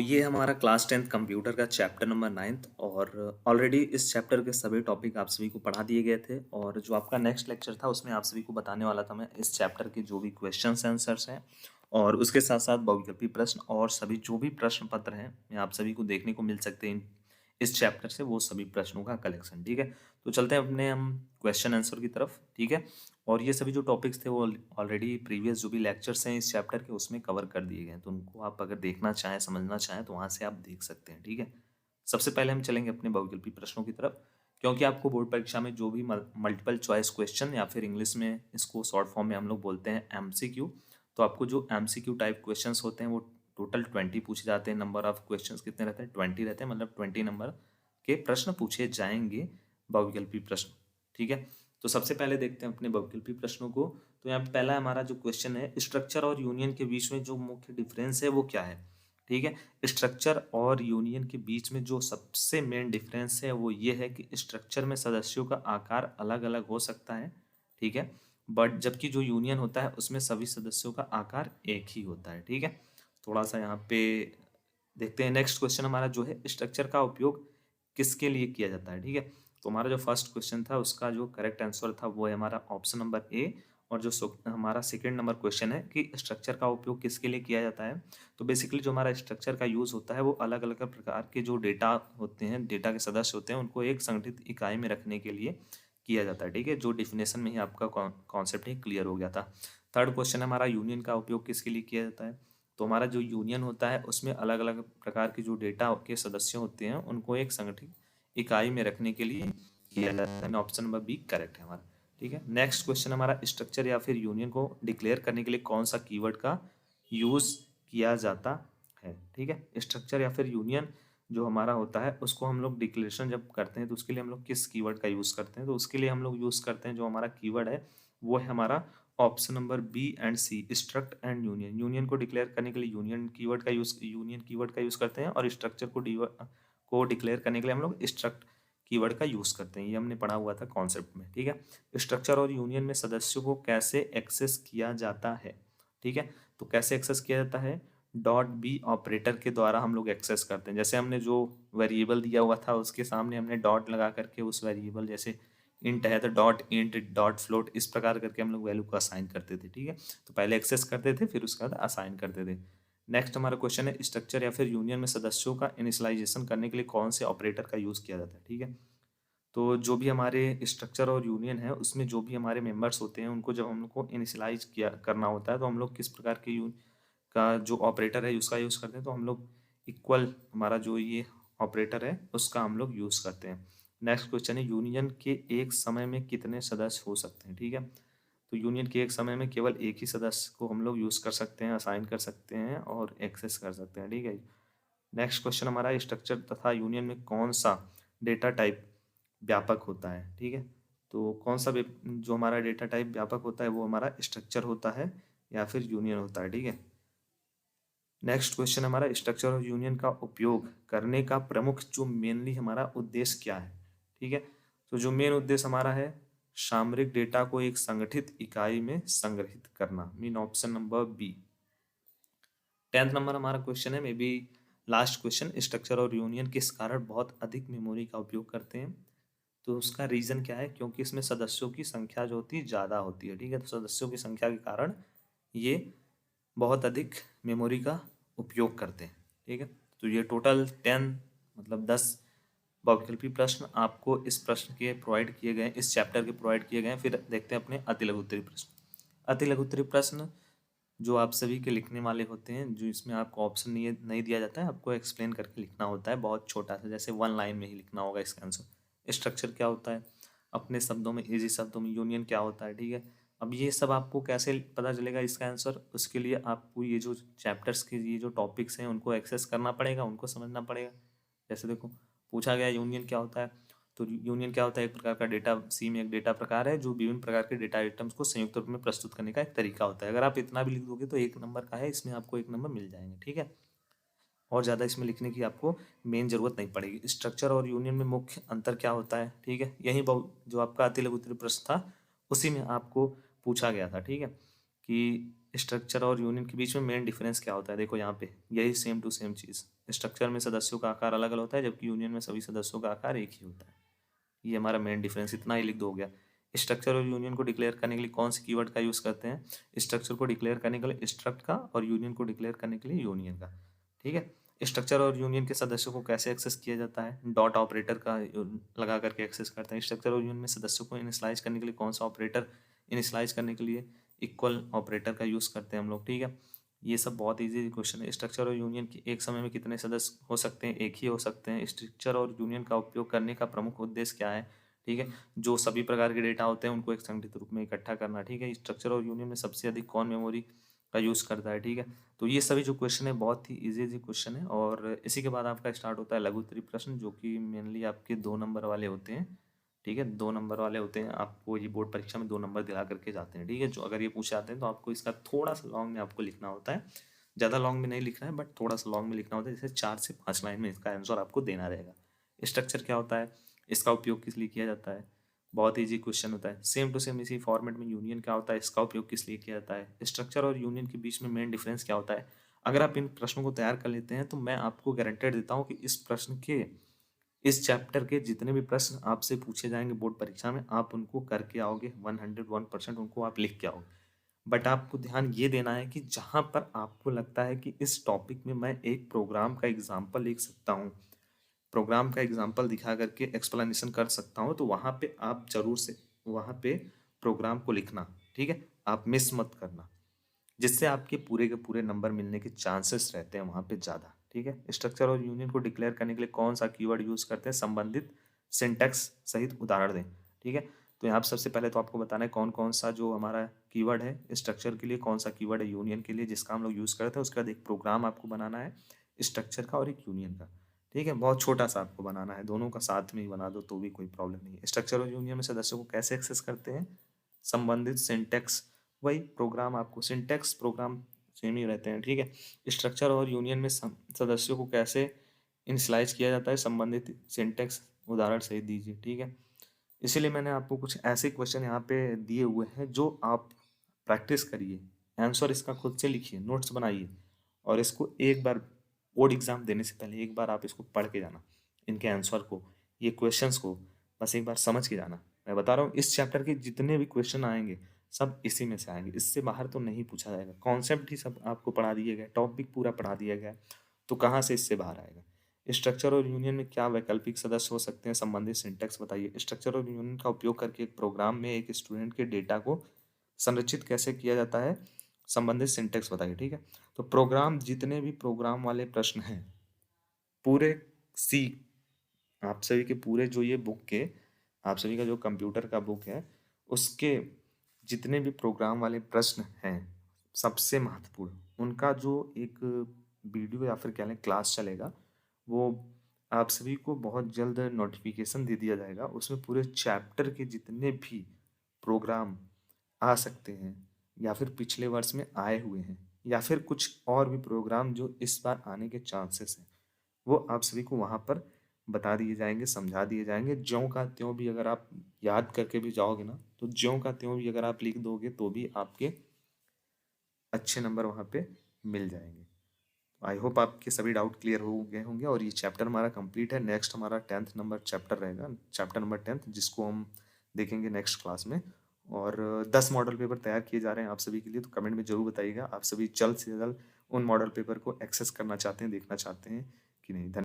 ये हमारा class 10th computer का चैप्टर नंबर 9th और ऑलरेडी इस चैप्टर के सभी टॉपिक आप सभी को पढ़ा दिए गए थे और जो आपका नेक्स्ट लेक्चर था उसमें आप सभी को बताने वाला था मैं इस चैप्टर के जो भी क्वेश्चंस आंसर्स हैं और उसके साथ साथ बहुविकल्पी प्रश्न और सभी जो भी प्रश्न पत्र हैं मैं आप सभी को देखने को मिल सकते हैं इस चैप्टर से वो सभी प्रश्नों का कलेक्शन। ठीक है, तो चलते हैं अपने हम क्वेश्चन आंसर की तरफ। ठीक है, और ये सभी जो टॉपिक्स थे वो ऑलरेडी प्रीवियस जो भी लेक्चर्स हैं इस चैप्टर के उसमें कवर कर दिए गए हैं, तो उनको आप अगर देखना चाहें समझना चाहें तो वहाँ से आप देख सकते हैं। ठीक है, सबसे पहले हम चलेंगे अपने बहुविकल्पी प्रश्नों की तरफ, क्योंकि आपको बोर्ड परीक्षा में जो भी मल्टीपल चॉइस क्वेश्चन या फिर इंग्लिश में इसको शॉर्ट फॉर्म में हम लोग बोलते हैं एमसीक्यू, तो आपको जो एमसीक्यू टाइप क्वेश्चन होते हैं वो टोटल 20 पूछे जाते हैं। नंबर ऑफ क्वेश्चन कितने रहते हैं? 20 रहते हैं, मतलब 20 नंबर के प्रश्न पूछे जाएंगे बहुविकल्पी प्रश्न। ठीक है, तो सबसे पहले देखते हैं अपने बहुविकल्पी प्रश्नों को। तो यहाँ पे पहला हमारा जो क्वेश्चन है, स्ट्रक्चर और यूनियन के बीच में जो मुख्य डिफरेंस है वो क्या है? ठीक है, स्ट्रक्चर और यूनियन के बीच में जो सबसे मेन डिफरेंस है वो ये है कि स्ट्रक्चर में सदस्यों का आकार अलग अलग हो सकता है। ठीक है, बट जबकि जो यूनियन होता है उसमें सभी सदस्यों का आकार एक ही होता है। ठीक है, थोड़ा सा यहाँ पे देखते हैं। नेक्स्ट क्वेश्चन हमारा जो है, स्ट्रक्चर का उपयोग किसके लिए किया जाता है? ठीक है, तो हमारा जो फर्स्ट क्वेश्चन था उसका जो करेक्ट आंसर था वो है हमारा ऑप्शन नंबर ए। और जो हमारा सेकंड नंबर क्वेश्चन है कि स्ट्रक्चर का उपयोग किसके लिए किया जाता है, तो बेसिकली जो हमारा स्ट्रक्चर का यूज़ होता है वो अलग अलग प्रकार के जो डेटा होते हैं, डेटा के सदस्य होते हैं, उनको एक संगठित इकाई में रखने के लिए किया जाता है। ठीक है, जो डिफिनेशन में ही आपका कॉन्सेप्ट ही क्लियर हो गया था। थर्ड क्वेश्चन हमारा, यूनियन का उपयोग किसके लिए किया जाता है? तो हमारा जो यूनियन होता है उसमें अलग अलग प्रकार के जो डेटा के सदस्य होते हैं उनको एक संगठित इकाई में रखने के लिए किया जाता है। ऑप्शन नंबर बी करेक्ट है हमारा। ठीक है, नेक्स्ट क्वेश्चन हमारा, स्ट्रक्चर या फिर यूनियन को डिक्लेयर करने के लिए कौन सा कीवर्ड का यूज किया जाता है? ठीक है, स्ट्रक्चर या फिर यूनियन जो हमारा होता है उसको हम लोग डिक्लेरेशन जब करते हैं तो उसके लिए हम लोग किस कीवर्ड का यूज करते हैं? तो उसके लिए हम लोग यूज करते हैं जो हमारा कीवर्ड है वो है हमारा option number B and C, struct and union. Union को डिक्लेयर करने के लिए यूनियन कीवर्ड का यूज करते हैं और स्ट्रक्चर को डिक्लेयर करने के लिए हम लोग स्ट्रक्ट कीवर्ड का यूज करते हैं। ये हमने पढ़ा हुआ था कॉन्सेप्ट में। ठीक है, स्ट्रक्चर और यूनियन में सदस्यों को कैसे एक्सेस किया जाता है? ठीक है, तो कैसे एक्सेस किया जाता है? डॉट बी ऑपरेटर के द्वारा हम लोग एक्सेस करते हैं। जैसे हमने जो वेरिएबल दिया हुआ था उसके सामने हमने डॉट लगा करके उस वेरिएबल, जैसे इंट है तो डॉट इंट, डॉट फ्लोट, इस प्रकार करके हम लोग वैल्यू को असाइन करते थे। ठीक है, तो पहले एक्सेस करते थे फिर उसके बाद असाइन करते थे। नेक्स्ट हमारा क्वेश्चन है, स्ट्रक्चर या फिर यूनियन में सदस्यों का इनिशियलाइजेशन करने के लिए कौन से ऑपरेटर का यूज किया जाता है? ठीक है, तो जो भी हमारे स्ट्रक्चर और यूनियन है उसमें जो भी हमारे मेंबर्स होते हैं उनको जब हम लोग को इनिशियलाइज किया करना होता है तो हम लोग किस प्रकार के का जो ऑपरेटर है उसका यूज़ करते हैं? तो हम लोग इक्वल, हमारा जो ये ऑपरेटर है उसका हम लोग यूज़ करते हैं। नेक्स्ट क्वेश्चन है, यूनियन के एक समय में कितने सदस्य हो सकते हैं? ठीक है, तो यूनियन के एक समय में केवल एक ही सदस्य को हम लोग यूज़ कर सकते हैं, असाइन कर सकते हैं और एक्सेस कर सकते हैं। ठीक है, नेक्स्ट क्वेश्चन हमारा, स्ट्रक्चर तथा यूनियन में कौन सा डेटा टाइप व्यापक होता है? ठीक है, तो कौन सा जो हमारा डेटा टाइप व्यापक होता है वो हमारा स्ट्रक्चर होता है या फिर यूनियन होता है? ठीक है, नेक्स्ट क्वेश्चन हमारा, स्ट्रक्चर और यूनियन का उपयोग करने का प्रमुख जो मेनली हमारा उद्देश्य क्या है? ठीक है, तो जो मेन उद्देश्य हमारा है, सामरिक डेटा को एक संगठित इकाई में संग्रहित करना, mean option number B. 10th number हमारा क्वेश्चन है, maybe last question, structure और यूनियन किस कारण बहुत अधिक मेमोरी का उपयोग करते हैं? तो उसका रीज़न क्या है? क्योंकि इसमें सदस्यों की संख्या जो होती है ज़्यादा होती है। ठीक है, तो सदस्यों की संख्या के कारण ये बहुत अधिक मेमोरी का उपयोग करते हैं। ठीक है, तो ये टोटल 10 मतलब 10 बहुविकल्पी प्रश्न आपको इस प्रश्न के प्रोवाइड किए गए, इस चैप्टर के प्रोवाइड किए गए। फिर देखते हैं अपने अति लघु उत्तरीय प्रश्न। अति लघु उत्तरीय प्रश्न जो आप सभी के लिखने वाले होते हैं, जो इसमें आपको ऑप्शन नहीं दिया जाता है, आपको एक्सप्लेन करके लिखना होता है, बहुत छोटा सा, जैसे 1 लाइन में ही लिखना होगा इसका आंसर। स्ट्रक्चर क्या होता है अपने शब्दों में, इजी शब्दों में? यूनियन क्या होता है? ठीक है, अब ये सब आपको कैसे पता चलेगा इसका आंसर? उसके लिए आपको ये जो चैप्टर्स के ये जो टॉपिक्स हैं उनको एक्सेस करना पड़ेगा, उनको समझना पड़ेगा। जैसे देखो पूछा गया यूनियन क्या होता है, तो यूनियन क्या होता है? एक प्रकार का डेटा, सी में एक डेटा प्रकार है जो विभिन्न प्रकार के डेटा आइटम्स को संयुक्त रूप में प्रस्तुत करने का एक तरीका होता है। अगर आप इतना भी लिख दोगे तो 1 नंबर का है, इसमें आपको 1 नंबर मिल जाएंगे। ठीक है, और ज़्यादा इसमें लिखने की आपको मेन जरूरत नहीं पड़ेगी। स्ट्रक्चर और यूनियन में मुख्य अंतर क्या होता है? ठीक है, यही जो आपका अति लघु उत्तरीय प्रश्न था उसी में आपको पूछा गया था। ठीक है, कि स्ट्रक्चर और यूनियन के बीच में मेन डिफरेंस क्या होता है? देखो यहाँ पे यही सेम टू सेम चीज़। स्ट्रक्चर में सदस्यों का आकार अलग अलग होता है, जबकि यूनियन में सभी सदस्यों का आकार एक ही होता है। ये हमारा मेन डिफरेंस, इतना ही लिख दो, हो गया। स्ट्रक्चर और यूनियन को डिक्लेयर करने के लिए कौन से कीवर्ड का यूज़ करते हैं? स्ट्रक्चर को डिक्लेयर करने के लिए स्ट्रक्ट का, और यूनियन को डिक्लेयर करने के लिए यूनियन का। ठीक है। स्ट्रक्चर और यूनियन के सदस्यों को कैसे एक्सेस किया जाता है? डॉट ऑपरेटर का लगा करके एक्सेस करते हैं। स्ट्रक्चर और यूनियन में सदस्यों को इनिशियलाइज करने के लिए कौन सा ऑपरेटर? इनिशियलाइज करने के लिए इक्वल ऑपरेटर का यूज़ करते हैं हम लोग। ठीक है। ये सब बहुत इजी क्वेश्चन है। स्ट्रक्चर और यूनियन के एक समय में कितने सदस्य हो सकते हैं? एक ही हो सकते हैं। स्ट्रक्चर और यूनियन का उपयोग करने का प्रमुख उद्देश्य क्या है? ठीक है। जो सभी प्रकार के डेटा होते हैं उनको एक संगठित रूप में इकट्ठा करना। ठीक है। स्ट्रक्चर और यूनियन में सबसे अधिक कौन मेमोरी का यूज़ करता है? ठीक है। तो ये सभी जो क्वेश्चन है बहुत ही इजी क्वेश्चन है। और इसी के बाद आपका स्टार्ट होता है लघु उत्तरीय प्रश्न, जो कि मेनली आपके 2 नंबर वाले होते हैं। ठीक है। 2 नंबर वाले होते हैं, आपको ये बोर्ड परीक्षा में 2 नंबर दिला करके जाते हैं। ठीक है। जो अगर ये पूछे जाते हैं तो आपको इसका थोड़ा सा लॉन्ग में आपको लिखना होता है। ज़्यादा लॉन्ग में नहीं लिखना है, बट थोड़ा सा लॉन्ग में लिखना होता है। जैसे 4 से 5 लाइन में इसका आंसर आपको देना रहेगा। स्ट्रक्चर क्या होता है? इसका उपयोग किस लिए किया जाता है? बहुत इजी क्वेश्चन होता है। सेम टू सेम इसी फॉर्मेट में यूनियन क्या होता है? इसका उपयोग किस लिए किया जाता है? स्ट्रक्चर और यूनियन के बीच में मेन डिफरेंस क्या होता है? अगर आप इन प्रश्नों को तैयार कर लेते हैं तो मैं आपको गारंटेड देता हूँ कि इस प्रश्न के, इस चैप्टर के जितने भी प्रश्न आपसे पूछे जाएंगे बोर्ड परीक्षा में, आप उनको करके आओगे। 101% उनको आप लिख के आओगे। बट आपको ध्यान ये देना है कि जहाँ पर आपको लगता है कि इस टॉपिक में मैं एक प्रोग्राम का एग्जाम्पल लिख सकता हूँ, प्रोग्राम का एग्जाम्पल दिखा करके एक्सप्लेनेशन कर सकता हूँ, तो वहाँ पे आप जरूर से वहाँ पे प्रोग्राम को लिखना। ठीक है। आप मिस मत करना, जिससे आपके पूरे के पूरे नंबर मिलने के चांसेस रहते हैं वहाँ पे ज़्यादा। ठीक है। स्ट्रक्चर और यूनियन को डिक्लेयर करने के लिए कौन सा कीवर्ड यूज़ करते हैं? संबंधित सिंटैक्स सहित उदाहरण दें। ठीक है। तो यहाँ सबसे पहले तो आपको बताना है कौन कौन सा जो हमारा कीवर्ड है स्ट्रक्चर के लिए, कौन सा कीवर्ड है यूनियन के लिए जिसका हम लोग यूज़ करते हैं। उसके बाद एक प्रोग्राम आपको बनाना है स्ट्रक्चर का और एक यूनियन का। ठीक है। बहुत छोटा सा आपको बनाना है, दोनों का साथ में ही बना दो तो भी कोई प्रॉब्लम नहीं है। स्ट्रक्चर और यूनियन में सदस्यों को कैसे एक्सेस करते हैं? संबंधित सिंटैक्स, वही प्रोग्राम, आपको सिंटैक्स प्रोग्राम सेम ही रहते हैं। ठीक है। स्ट्रक्चर और यूनियन में सदस्यों को कैसे इनिशियलाइज किया जाता है? संबंधित सिंटैक्स उदाहरण सहित दीजिए। ठीक है। इसीलिए मैंने आपको कुछ ऐसे क्वेश्चन यहाँ पे दिए हुए हैं जो आप प्रैक्टिस करिए, आंसर इसका खुद से लिखिए, नोट्स बनाइए, और इसको एक बार बोर्ड एग्जाम देने से पहले एक बार आप इसको पढ़ के जाना, इनके आंसर को, ये क्वेश्चंस को बस एक बार समझ के जाना। मैं बता रहा हूँ इस चैप्टर के जितने भी क्वेश्चन आएंगे सब इसी में से आएंगे, इससे बाहर तो नहीं पूछा जाएगा। कॉन्सेप्ट ही सब आपको पढ़ा दिए गए, टॉपिक पूरा पढ़ा दिया गया, तो कहाँ से इससे बाहर आएगा? स्ट्रक्चर और यूनियन में क्या वैकल्पिक सदस्य हो सकते हैं? संबंधित सिंटैक्स बताइए। स्ट्रक्चर और यूनियन का उपयोग करके एक प्रोग्राम में एक स्टूडेंट के डेटा को संरचित कैसे किया जाता है? संबंधित सिंटैक्स बताइए। ठीक है। तो प्रोग्राम, जितने भी प्रोग्राम वाले प्रश्न हैं पूरे सी, आप सभी के पूरे जो ये बुक के, आप सभी का जो कंप्यूटर का बुक है उसके जितने भी प्रोग्राम वाले प्रश्न हैं सबसे महत्वपूर्ण, उनका जो एक वीडियो या फिर कह लें क्लास चलेगा, वो आप सभी को बहुत जल्द नोटिफिकेशन दे दिया जाएगा। उसमें पूरे चैप्टर के जितने भी प्रोग्राम आ सकते हैं या फिर पिछले वर्ष में आए हुए हैं या फिर कुछ और भी प्रोग्राम जो इस बार आने के चांसेस हैं, वो आप सभी को वहाँ पर बता दिए जाएंगे, समझा दिए जाएंगे। ज्यों का त्यों भी अगर आप याद करके भी जाओगे ना, तो ज्यों का त्यों भी अगर आप लिख दोगे तो भी आपके अच्छे नंबर वहाँ पे मिल जाएंगे। आई होप आपके सभी डाउट क्लियर हो गए होंगे और ये चैप्टर हमारा कंप्लीट है। नेक्स्ट हमारा 10th नंबर चैप्टर रहेगा, चैप्टर नंबर 10th, जिसको हम देखेंगे नेक्स्ट क्लास में। और 10 मॉडल पेपर तैयार किए जा रहे हैं आप सभी के लिए, तो कमेंट में जरूर बताइएगा आप सभी जल्द से जल्द उन मॉडल पेपर को एक्सेस करना चाहते हैं, देखना चाहते हैं कि नहीं।